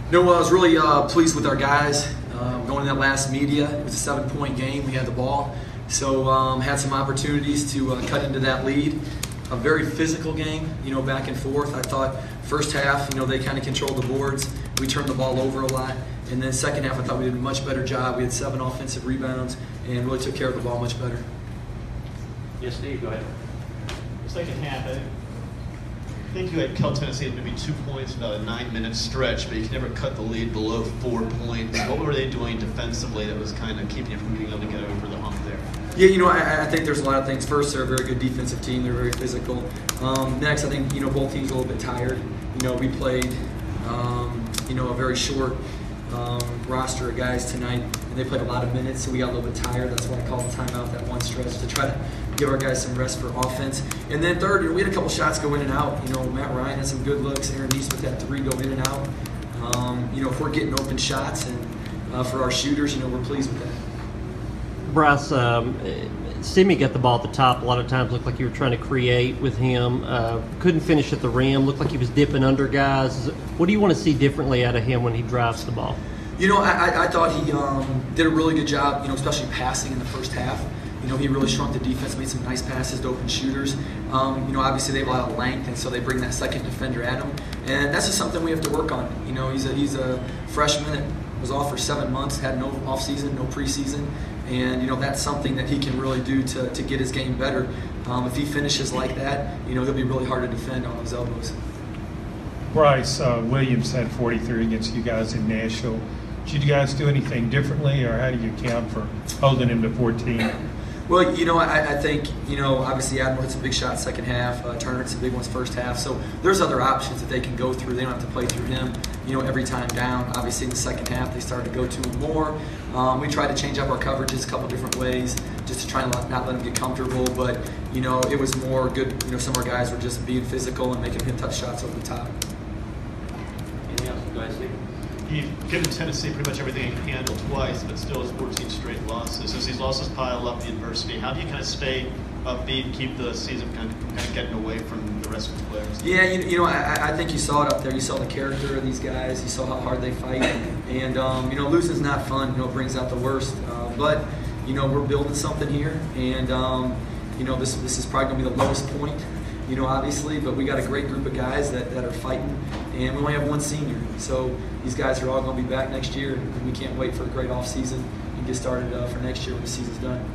No, I was really pleased with our guys going in that last media. It was a 7-point game. We had the ball, so had some opportunities to cut into that lead. A very physical game, back and forth. I thought first half, they kind of controlled the boards. We turned the ball over a lot. And then second half, I thought we did a much better job. We had 7 offensive rebounds and really took care of the ball much better. Yes, Steve, go ahead. Second half, I think you had held Tennessee at maybe 2 points, about a 9-minute stretch, but you could never cut the lead below 4 points. What were they doing defensively that was kind of keeping you from being able to get over the hump there? Yeah, I think there's a lot of things. First, they're a very good defensive team. They're very physical. Next, I think, both teams are a little bit tired. We played, a very short roster of guys tonight, and they played a lot of minutes, so we got a little bit tired. That's why I called the timeout that one stretch to try to give our guys some rest for offense. And then third, we had a couple shots go in and out. Matt Ryan had some good looks. Aaron Neesmith had 3 go in and out. If we're getting open shots and for our shooters, we're pleased with that. Bryce, Simi got the ball at the top. A lot of times looked like you were trying to create with him. Couldn't finish at the rim. Looked like he was dipping under guys. What do you want to see differently out of him when he drives the ball? I thought he did a really good job, especially passing in the first half. He really shrunk the defense, made some nice passes to open shooters. Obviously they have a lot of length, and so they bring that second defender at him. And that's just something we have to work on. He's a freshman that was off for 7 months, had no offseason, no preseason. And, that's something that he can really do to get his game better. If he finishes like that, he'll be really hard to defend on those elbows. Bryce, Williams had 43 against you guys in Nashville. Did you guys do anything differently, or how do you account for holding him to 14? Well, I think, obviously Admiral hit some big shots second half. Turner hit some big ones first half. So there's other options that they can go through. They don't have to play through him, every time down. Obviously in the second half they started to go to him more. We tried to change up our coverages a couple different ways just to try and not let him get comfortable. But, it was more good. Some of our guys were just being physical and making him tough shots over the top. Anything else? Go ahead, Steve. You've given Tennessee pretty much everything you can handle twice, but still has 14 straight losses. As these losses pile up, the adversity, how do you kind of stay upbeat and keep the season kind of getting away from the rest of the players? Yeah, I think you saw it up there. You saw the character of these guys. You saw how hard they fight. And, losing's not fun. It brings out the worst. But, we're building something here. And, this is probably going to be the lowest point, obviously. But we got a great group of guys that are fighting. And we only have 1 senior. So these guys are all going to be back next year. And we can't wait for a great offseason and get started for next year when the season's done.